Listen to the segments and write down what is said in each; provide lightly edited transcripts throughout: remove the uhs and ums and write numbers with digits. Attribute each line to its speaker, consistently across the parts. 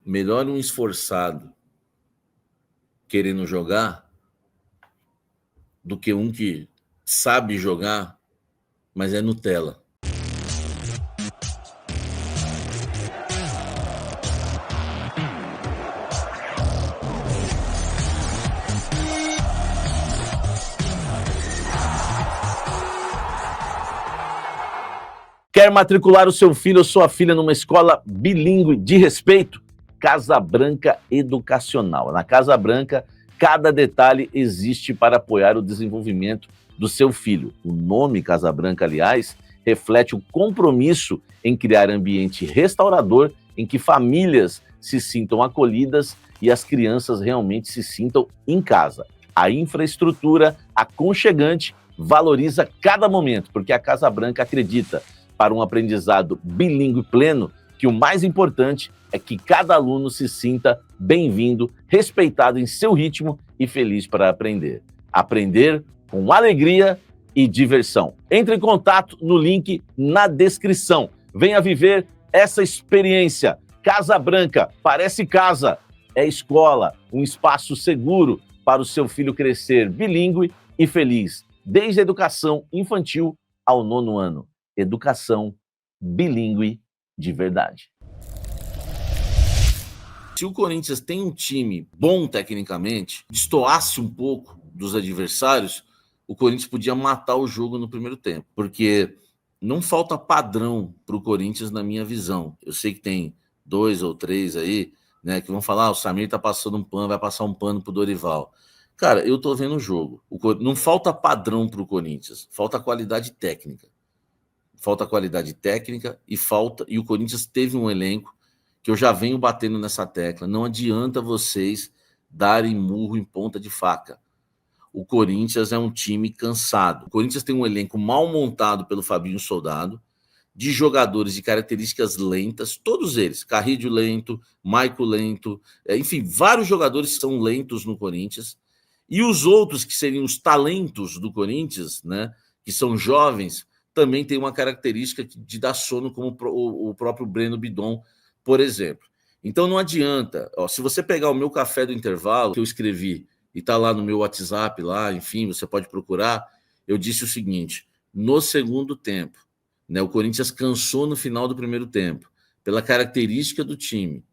Speaker 1: melhor um esforçado querendo jogar do que um que sabe jogar, mas é Nutella. Quer matricular o seu filho ou sua filha numa escola bilíngue de respeito? Casa Branca Educacional. Na Casa Branca, cada detalhe existe para apoiar o desenvolvimento do seu filho. O nome Casa Branca, aliás, reflete o compromisso em criar ambiente restaurador em que famílias se sintam acolhidas e as crianças realmente se sintam em casa. A infraestrutura aconchegante valoriza cada momento, porque a Casa Branca acredita, para um aprendizado bilíngue pleno, que o mais importante é que cada aluno se sinta bem-vindo, respeitado em seu ritmo e feliz para aprender. Aprender com alegria e diversão. Entre em contato no link na descrição. Venha viver essa experiência. Casa Branca, parece casa, é escola, um espaço seguro para o seu filho crescer bilíngue e feliz, desde a educação infantil ao 9º ano. Educação bilíngue de verdade. Se o Corinthians tem um time bom tecnicamente, destoasse um pouco dos adversários, o Corinthians podia matar o jogo no primeiro tempo, porque não falta padrão para o Corinthians na minha visão. Eu sei que tem 2 ou 3 aí, né, que vão falar, o Samir tá passando um pano, vai passar um pano pro Dorival. Cara, eu tô vendo o jogo. Não falta padrão para o Corinthians, falta qualidade técnica. Falta qualidade técnica e o Corinthians teve um elenco que eu já venho batendo nessa tecla. Não adianta vocês darem murro em ponta de faca. O Corinthians é um time cansado. O Corinthians tem um elenco mal montado pelo Fabinho Soldado, de jogadores de características lentas, todos eles. Carrillo lento, Maico lento, enfim, vários jogadores são lentos no Corinthians. E os outros que seriam os talentos do Corinthians, né, que são jovens, também tem uma característica de dar sono, como o próprio Breno Bidon, por exemplo. Então não adianta, se você pegar o meu café do intervalo, que eu escrevi, e está lá no meu WhatsApp, lá, enfim, você pode procurar, eu disse o seguinte: no segundo tempo, né, o Corinthians cansou no final do primeiro tempo, pela característica do time,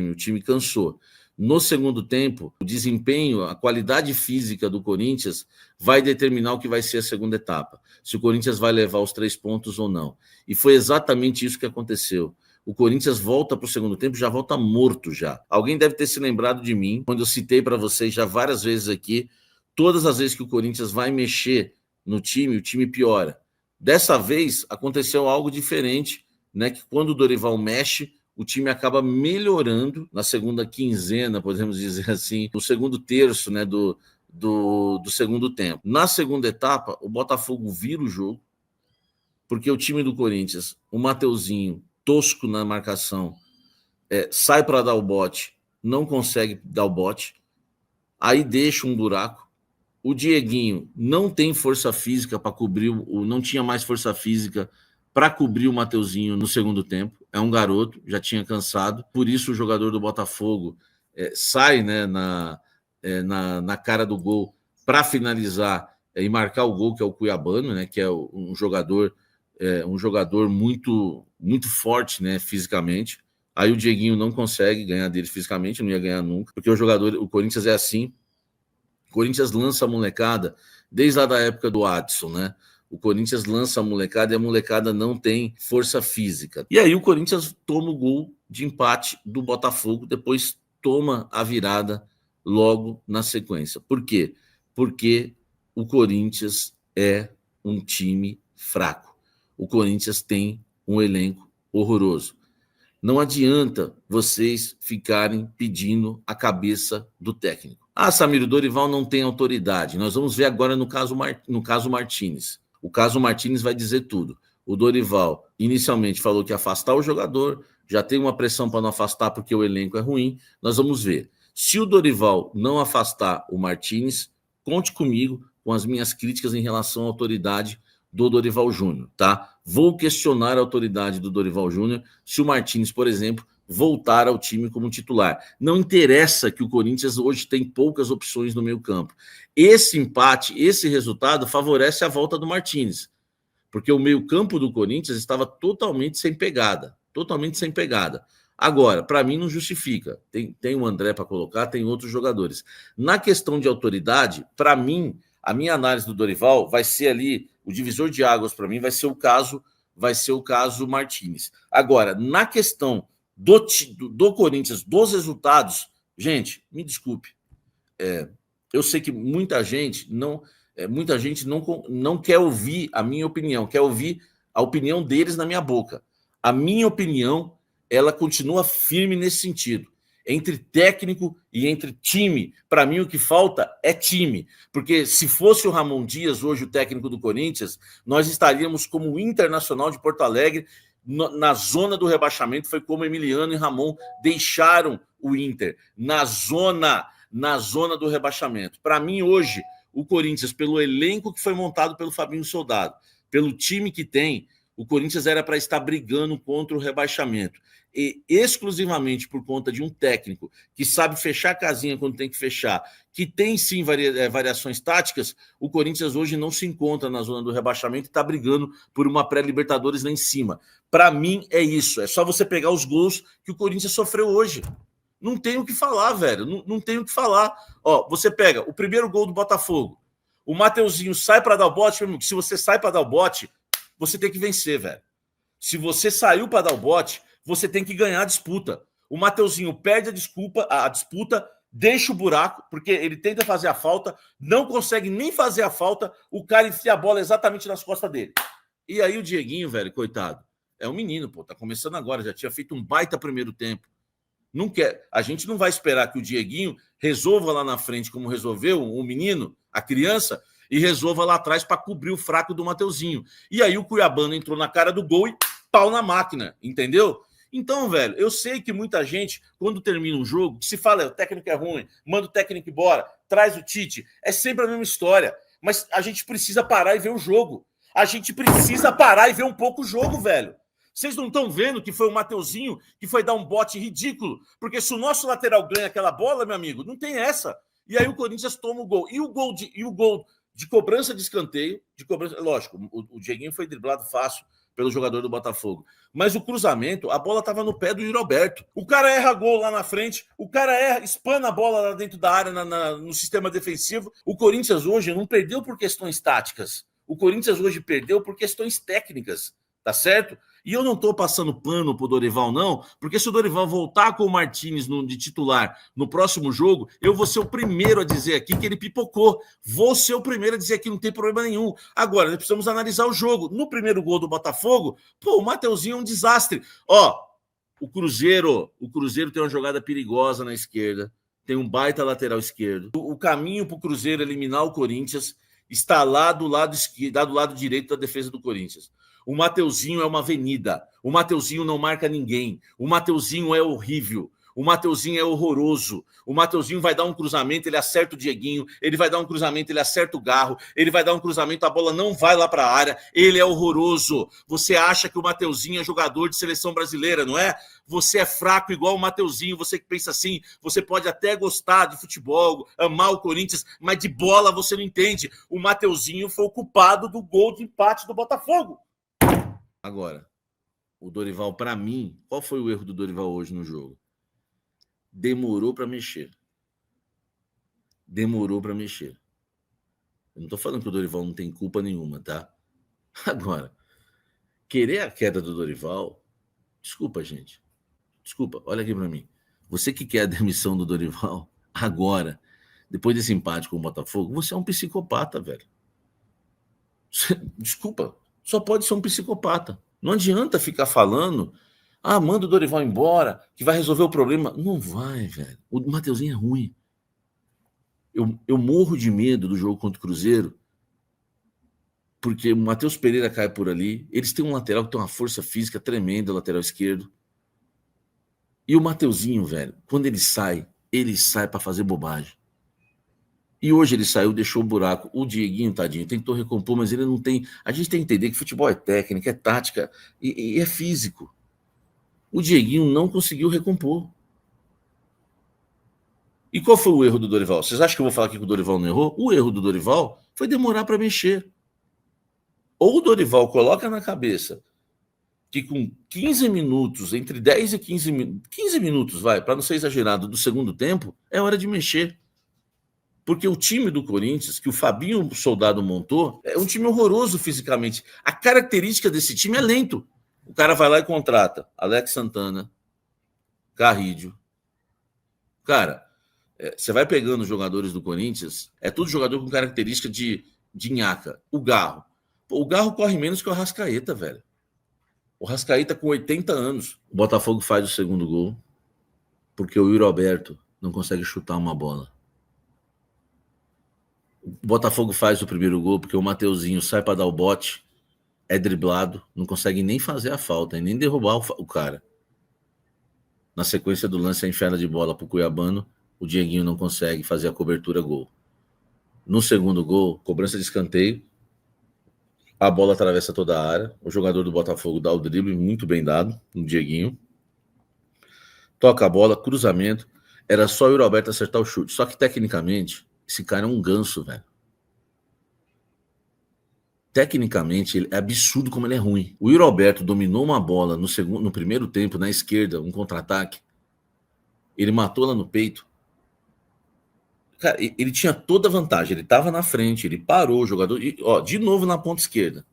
Speaker 1: o time cansou. No segundo tempo, o desempenho, a qualidade física do Corinthians vai determinar o que vai ser a segunda etapa. Se o Corinthians vai levar os 3 pontos ou não. E foi exatamente isso que aconteceu. O Corinthians volta para o segundo tempo, já volta morto já. Alguém deve ter se lembrado de mim, quando eu citei para vocês já várias vezes aqui, todas as vezes que o Corinthians vai mexer no time, o time piora. Dessa vez, aconteceu algo diferente, né? Que quando o Dorival mexe, o time acaba melhorando na segunda quinzena, podemos dizer assim, no segundo terço, né, do segundo tempo. Na segunda etapa, o Botafogo vira o jogo, porque o time do Corinthians, o Mateuzinho, tosco na marcação, sai para dar o bote, não consegue dar o bote, aí deixa um buraco. O Dieguinho não tem força física para cobrir, não tinha mais força física para cobrir o Mateuzinho no segundo tempo. É um garoto, já tinha cansado. Por isso o jogador do Botafogo sai, né, na cara do gol para finalizar e marcar o gol, que é o Cuiabano, né, que é um jogador muito, muito forte, né, fisicamente. Aí o Dieguinho não consegue ganhar dele fisicamente, não ia ganhar nunca, porque o Corinthians é assim. O Corinthians lança a molecada desde lá da época do Adson, né? O Corinthians lança a molecada e a molecada não tem força física. E aí o Corinthians toma o gol de empate do Botafogo, depois toma a virada logo na sequência. Por quê? Porque o Corinthians é um time fraco. O Corinthians tem um elenco horroroso. Não adianta vocês ficarem pedindo a cabeça do técnico. Ah, Samir, o Dorival não tem autoridade. Nós vamos ver agora no caso Martínez. O caso Martínez vai dizer tudo. O Dorival inicialmente falou que ia afastar o jogador, já tem uma pressão para não afastar porque o elenco é ruim. Nós vamos ver. Se o Dorival não afastar o Martínez, conte comigo com as minhas críticas em relação à autoridade do Dorival Júnior, tá? Vou questionar a autoridade do Dorival Júnior se o Martínez, por exemplo, voltar ao time como titular. Não interessa que o Corinthians hoje tem poucas opções no meio-campo. Esse empate, esse resultado favorece a volta do Martínez, porque o meio-campo do Corinthians estava totalmente sem pegada, totalmente sem pegada. Agora, para mim não justifica. Tem o André para colocar, tem outros jogadores. Na questão de autoridade, para mim, a minha análise do Dorival vai ser ali, o divisor de águas para mim vai ser o caso Martínez. Agora, na questão do Corinthians, dos resultados, gente, me desculpe. Eu sei que muita gente não quer ouvir a minha opinião, quer ouvir a opinião deles na minha boca. A minha opinião, ela continua firme nesse sentido. Entre técnico e entre time, para mim o que falta é time. Porque se fosse o Ramon Dias, hoje o técnico do Corinthians, nós estaríamos como o Internacional de Porto Alegre, na zona do rebaixamento. Foi como Emiliano e Ramon deixaram o Inter, na zona do rebaixamento. Para mim, hoje, o Corinthians, pelo elenco que foi montado pelo Fabinho Soldado, pelo time que tem, o Corinthians era para estar brigando contra o rebaixamento. E exclusivamente por conta de um técnico que sabe fechar a casinha quando tem que fechar, que tem sim variações táticas, o Corinthians hoje não se encontra na zona do rebaixamento e está brigando por uma pré-Libertadores lá em cima. Para mim é isso, é só você pegar os gols que o Corinthians sofreu hoje. Não tem o que falar, velho, não tem o que falar. Ó, você pega o primeiro gol do Botafogo, o Mateuzinho sai para dar o bote, se você sai para dar o bote, você tem que vencer, velho. Se você saiu para dar o bote, você tem que ganhar a disputa. O Mateuzinho perde a disputa, deixa o buraco, porque ele tenta fazer a falta, não consegue nem fazer a falta, o cara enfia a bola exatamente nas costas dele. E aí o Dieguinho, velho, coitado, é um menino, pô, tá começando agora, já tinha feito um baita primeiro tempo. Não quer. A gente não vai esperar que o Dieguinho resolva lá na frente como resolveu o menino, a criança, e resolva lá atrás para cobrir o fraco do Mateuzinho. E aí o Cuiabano entrou na cara do gol e pau na máquina, entendeu? Então, velho, eu sei que muita gente, quando termina um jogo, se fala, o técnico é ruim, manda o técnico embora, traz o Tite, é sempre a mesma história. Mas a gente precisa parar e ver o jogo. A gente precisa parar e ver um pouco o jogo, velho. Vocês não estão vendo que foi o Mateuzinho que foi dar um bote ridículo? Porque se o nosso lateral ganha aquela bola, meu amigo, não tem essa. E aí o Corinthians toma o gol. E o gol de cobrança de escanteio, lógico, o Dieguinho foi driblado fácil pelo jogador do Botafogo. Mas o cruzamento, a bola estava no pé do Roberto. O cara erra gol lá na frente, o cara espana a bola lá dentro da área no sistema defensivo. O Corinthians hoje não perdeu por questões táticas. O Corinthians hoje perdeu por questões técnicas, tá certo? E eu não estou passando pano pro Dorival, não, porque se o Dorival voltar com o Martínez de titular no próximo jogo, eu vou ser o primeiro a dizer aqui que ele pipocou. Vou ser o primeiro a dizer que não tem problema nenhum. Agora, nós precisamos analisar o jogo. No primeiro gol do Botafogo, pô, o Mateuzinho é um desastre. Ó, o Cruzeiro tem uma jogada perigosa na esquerda, tem um baita lateral esquerdo. O caminho pro Cruzeiro eliminar o Corinthians está lá do lado esquerdo, do lado direito da defesa do Corinthians. O Mateuzinho é uma avenida. O Mateuzinho não marca ninguém. O Mateuzinho é horrível. O Mateuzinho é horroroso. O Mateuzinho vai dar um cruzamento, ele acerta o Dieguinho. Ele vai dar um cruzamento, ele acerta o Garro. Ele vai dar um cruzamento, a bola não vai lá para a área. Ele é horroroso. Você acha que o Mateuzinho é jogador de seleção brasileira, não é? Você é fraco igual o Mateuzinho. Você que pensa assim, você pode até gostar de futebol, amar o Corinthians, mas de bola você não entende. O Mateuzinho foi o culpado do gol de empate do Botafogo. Agora, o Dorival, para mim, qual foi o erro do Dorival hoje no jogo? Demorou para mexer. Eu não tô falando que o Dorival não tem culpa nenhuma, tá? Agora, querer a queda do Dorival, desculpa, gente. Desculpa, olha aqui para mim. Você que quer a demissão do Dorival agora, depois desse empate com o Botafogo, você é um psicopata, velho. Desculpa. Só pode ser um psicopata. Não adianta ficar falando, manda o Dorival embora, que vai resolver o problema. Não vai, velho. O Mateuzinho é ruim. Eu morro de medo do jogo contra o Cruzeiro, porque o Matheus Pereira cai por ali. Eles têm um lateral que tem uma força física tremenda, o lateral esquerdo. E o Mateuzinho, velho, quando ele sai para fazer bobagem. E hoje ele saiu, deixou o buraco. O Dieguinho, tadinho, tentou recompor, mas ele não tem... A gente tem que entender que futebol é técnica, é tática e é físico. O Dieguinho não conseguiu recompor. E qual foi o erro do Dorival? Vocês acham que eu vou falar aqui que o Dorival não errou? O erro do Dorival foi demorar para mexer. Ou o Dorival coloca na cabeça que com 15 minutos, entre 10 e 15 minutos, vai, para não ser exagerado, do segundo tempo, é hora de mexer. Porque o time do Corinthians, que o Fabinho Soldado montou, é um time horroroso fisicamente. A característica desse time é lento. O cara vai lá e contrata Alex Santana, Carrídio. Cara, você vai pegando os jogadores do Corinthians, é tudo jogador com característica de nhaca. O Garro. Pô, o Garro corre menos que o Arrascaeta, velho. O Arrascaeta com 80 anos. O Botafogo faz o segundo gol porque o Yuri Alberto não consegue chutar uma bola. O Botafogo faz o primeiro gol porque o Mateuzinho sai para dar o bote, é driblado, não consegue nem fazer a falta, nem derrubar o cara. Na sequência do lance, a enfiada de bola para o Cuiabano, o Dieguinho não consegue fazer a cobertura, gol. No segundo gol, cobrança de escanteio, a bola atravessa toda a área, o jogador do Botafogo dá o drible, muito bem dado, no Dieguinho. Toca a bola, cruzamento, era só o Yuri Alberto acertar o chute. Só que, tecnicamente, esse cara é um ganso, velho. Tecnicamente, é absurdo como ele é ruim. O Yuri Alberto dominou uma bola no primeiro tempo, na esquerda, um contra-ataque. Ele matou lá no peito. Cara, ele tinha toda a vantagem. Ele estava na frente, ele parou o jogador. De novo na ponta esquerda.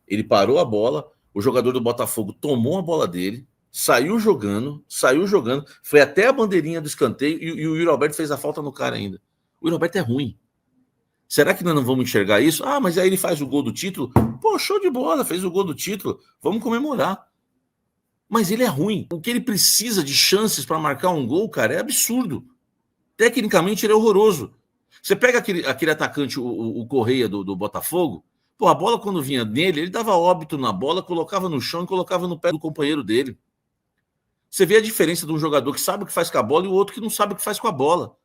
Speaker 1: Ele parou a bola, o jogador do Botafogo tomou a bola dele, saiu jogando, foi até a bandeirinha do escanteio e o Yuri Alberto fez a falta no cara ainda. O Yuri Alberto é ruim. Será que nós não vamos enxergar isso? Ah, mas aí ele faz o gol do título. Pô, show de bola, fez o gol do título. Vamos comemorar. Mas ele é ruim. O que ele precisa de chances para marcar um gol, cara, é absurdo. Tecnicamente, ele é horroroso. Você pega aquele atacante, o Correia do Botafogo, pô, a bola quando vinha nele, ele dava óbito na bola, colocava no chão e colocava no pé do companheiro dele. Você vê a diferença de um jogador que sabe o que faz com a bola e o outro que não sabe o que faz com a bola.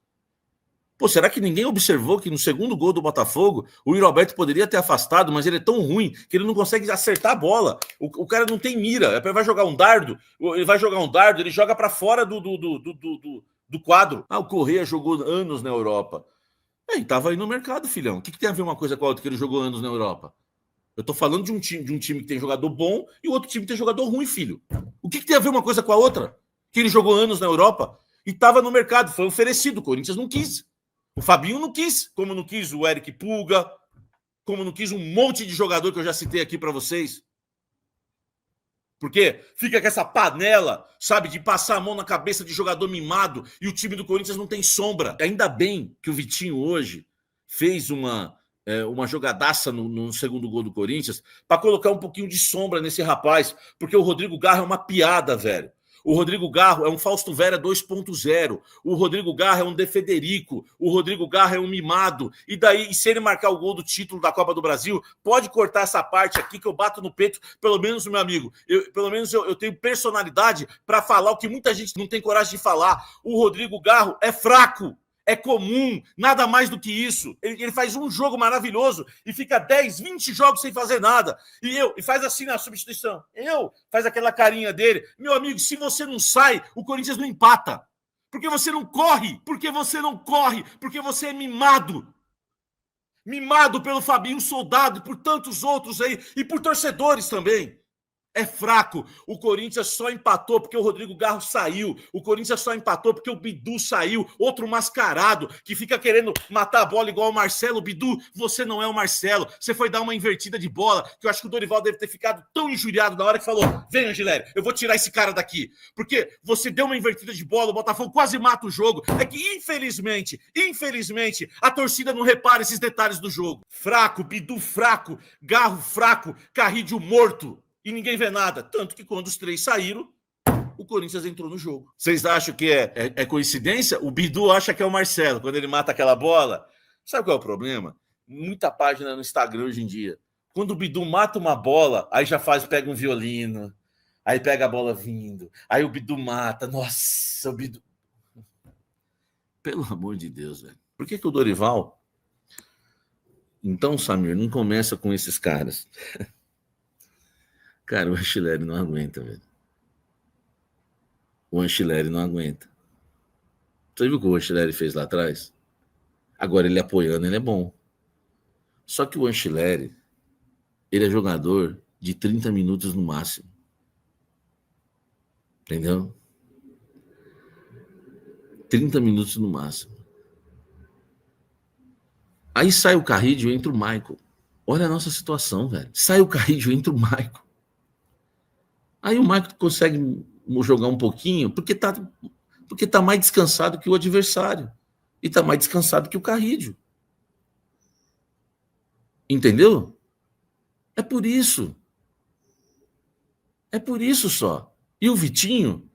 Speaker 1: Pô, será que ninguém observou que no segundo gol do Botafogo, o Yuri Alberto poderia ter afastado, mas ele é tão ruim que ele não consegue acertar a bola. O cara não tem mira. Vai jogar um dardo, ele joga para fora do quadro. Ah, o Correia jogou anos na Europa. Ele tava aí no mercado, filhão. O que tem a ver uma coisa com a outra que ele jogou anos na Europa? Eu tô falando de um time que tem jogador bom e o outro time que tem jogador ruim, filho. O que tem a ver uma coisa com a outra? Que ele jogou anos na Europa e tava no mercado, foi oferecido. O Corinthians não quis. O Fabinho não quis, como não quis o Eric Pulga, como não quis um monte de jogador que eu já citei aqui para vocês. Porque fica com essa panela, sabe, de passar a mão na cabeça de jogador mimado e o time do Corinthians não tem sombra. Ainda bem que o Vitinho hoje fez uma jogadaça no segundo gol do Corinthians para colocar um pouquinho de sombra nesse rapaz, porque o Rodrigo Garro é uma piada, velho. O Rodrigo Garro é um Fausto Vera 2.0. O Rodrigo Garro é um De Federico. O Rodrigo Garro é um mimado. E daí, se ele marcar o gol do título da Copa do Brasil, pode cortar essa parte aqui que eu bato no peito. Pelo menos, meu amigo, eu tenho personalidade para falar o que muita gente não tem coragem de falar. O Rodrigo Garro é fraco. É comum, nada mais do que isso. Ele faz um jogo maravilhoso e fica 10, 20 jogos sem fazer nada. E faz assim na substituição. Faz aquela carinha dele. Meu amigo, se você não sai, o Corinthians não empata. Porque você não corre, porque você é mimado. Mimado pelo Fabinho Soldado e por tantos outros aí, e por torcedores também. É fraco. O Corinthians só empatou porque o Rodrigo Garro saiu. O Corinthians só empatou porque o Bidu saiu. Outro mascarado que fica querendo matar a bola igual o Marcelo. Bidu, você não é o Marcelo. Você foi dar uma invertida de bola que eu acho que o Dorival deve ter ficado tão injuriado na hora que falou: vem, Angileri, eu vou tirar esse cara daqui. Porque você deu uma invertida de bola, o Botafogo quase mata o jogo. É que, infelizmente, a torcida não repara esses detalhes do jogo. Fraco, Bidu fraco, Garro fraco, Carrídio morto. E ninguém vê nada. Tanto que quando os três saíram, o Corinthians entrou no jogo. Vocês acham que é coincidência? O Bidu acha que é o Marcelo, quando ele mata aquela bola. Sabe qual é o problema? Muita página no Instagram hoje em dia. Quando o Bidu mata uma bola, aí já pega um violino, aí pega a bola vindo, aí o Bidu mata. Nossa, o Bidu... Pelo amor de Deus, velho. Por que o Dorival... Então, Samir, não começa com esses caras. Cara, o Artilheiro não aguenta, velho. o Ancelotti não aguenta. Você viu o que o Ancelotti fez lá atrás? Agora ele apoiando, ele é bom. Só que o Ancelotti, ele é jogador de 30 minutos no máximo. Entendeu? 30 minutos no máximo. Aí sai o Carrillo e entra o Michael. Olha a nossa situação, velho. Sai o Carrillo e entra o Michael. Aí o Michael consegue jogar um pouquinho porque tá mais descansado que o adversário. E tá mais descansado que o Carrillo. Entendeu? É por isso. É por isso só. E o Vitinho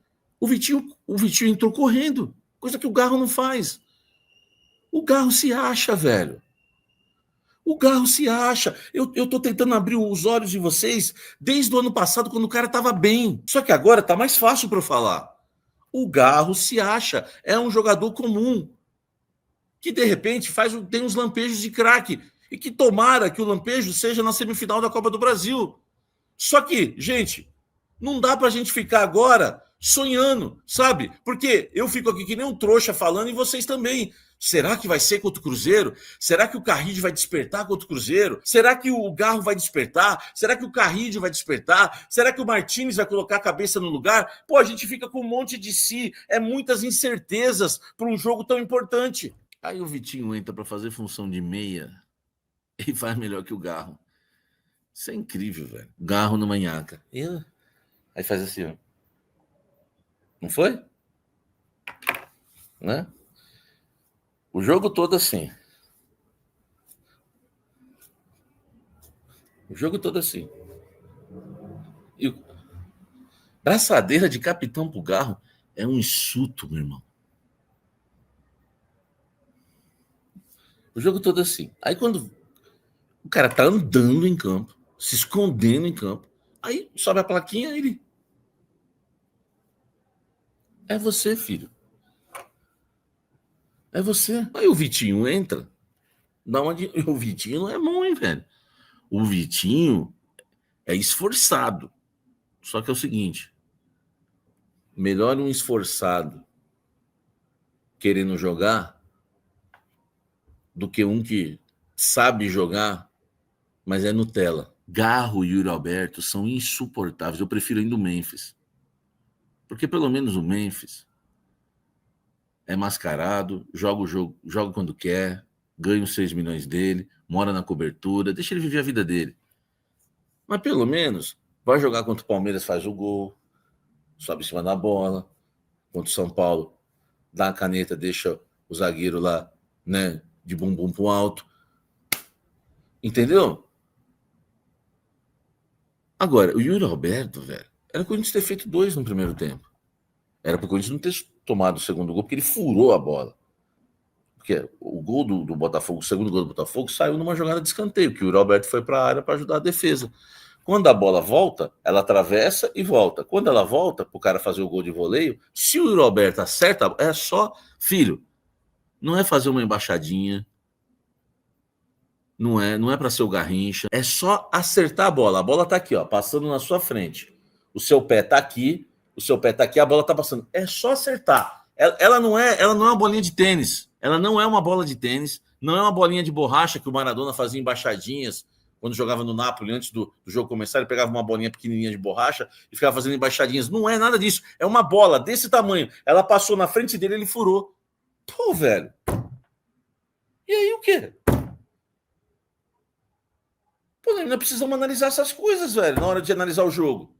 Speaker 1: entrou correndo, coisa que o Garro não faz. O Garro se acha, velho. O Garro se acha. Eu tô tentando abrir os olhos de vocês desde o ano passado, quando o cara tava bem. Só que agora tá mais fácil para eu falar. O Garro se acha. É um jogador comum. Que de repente tem uns lampejos de craque. E que tomara que o lampejo seja na semifinal da Copa do Brasil. Só que, gente, não dá pra gente ficar agora sonhando, sabe? Porque eu fico aqui que nem um trouxa falando e vocês também. Será que vai ser contra o Cruzeiro? Será que o Carrillo vai despertar contra o Cruzeiro? Será que o Garro vai despertar? Será que o Carrillo vai despertar? Será que o Martínez vai colocar a cabeça no lugar? Pô, a gente fica com um monte de si. É muitas incertezas para um jogo tão importante. Aí o Vitinho entra para fazer função de meia e faz melhor que o Garro. Isso é incrível, velho. Garro no manhaca. Aí faz assim, ó. Não foi? Né? O jogo todo assim. O jogo todo assim. E braçadeira de capitão pro Garro é um insulto, meu irmão. O jogo todo assim. Aí quando o cara tá andando em campo, se escondendo em campo, aí sobe a plaquinha e ele... É você, filho. É você. Aí o Vitinho entra. O Vitinho não é bom, hein, velho? O Vitinho é esforçado. Só que é o seguinte: melhor um esforçado querendo jogar do que um que sabe jogar, mas é Nutella. Garro e Yuri Alberto são insuportáveis. Eu prefiro ainda o Memphis. Porque pelo menos o Memphis é mascarado, joga o jogo, joga quando quer, ganha os 6 milhões dele, mora na cobertura, deixa ele viver a vida dele. Mas pelo menos vai jogar contra o Palmeiras, faz o gol, sobe em cima da bola. Contra o São Paulo, dá a caneta, deixa o zagueiro lá, né, de bumbum pro alto. Entendeu? Agora, o Yuri Alberto, velho, era pro Corinthians ter feito 2 no primeiro tempo. Era pro Corinthians não ter tomado o segundo gol, porque ele furou a bola. Porque o gol do Botafogo, o segundo gol do Botafogo, saiu numa jogada de escanteio, que o Yuri Alberto foi para a área para ajudar a defesa. Quando a bola volta, ela atravessa e volta. Quando ela volta, para o cara fazer o gol de voleio, se o Yuri Alberto acerta, é só, filho, não é fazer uma embaixadinha, não é para ser o Garrincha, é só acertar a bola. A bola tá aqui, ó, passando na sua frente. O seu pé tá aqui, a bola tá passando. É só acertar. Ela não é uma bolinha de tênis. Ela não é uma bola de tênis, não é uma bolinha de borracha que o Maradona fazia embaixadinhas quando jogava no Napoli, antes do jogo começar, ele pegava uma bolinha pequenininha de borracha e ficava fazendo embaixadinhas. Não é nada disso. É uma bola desse tamanho. Ela passou na frente dele, ele furou. Pô, velho. E aí o quê? Pô, nós precisamos analisar essas coisas, velho, na hora de analisar o jogo.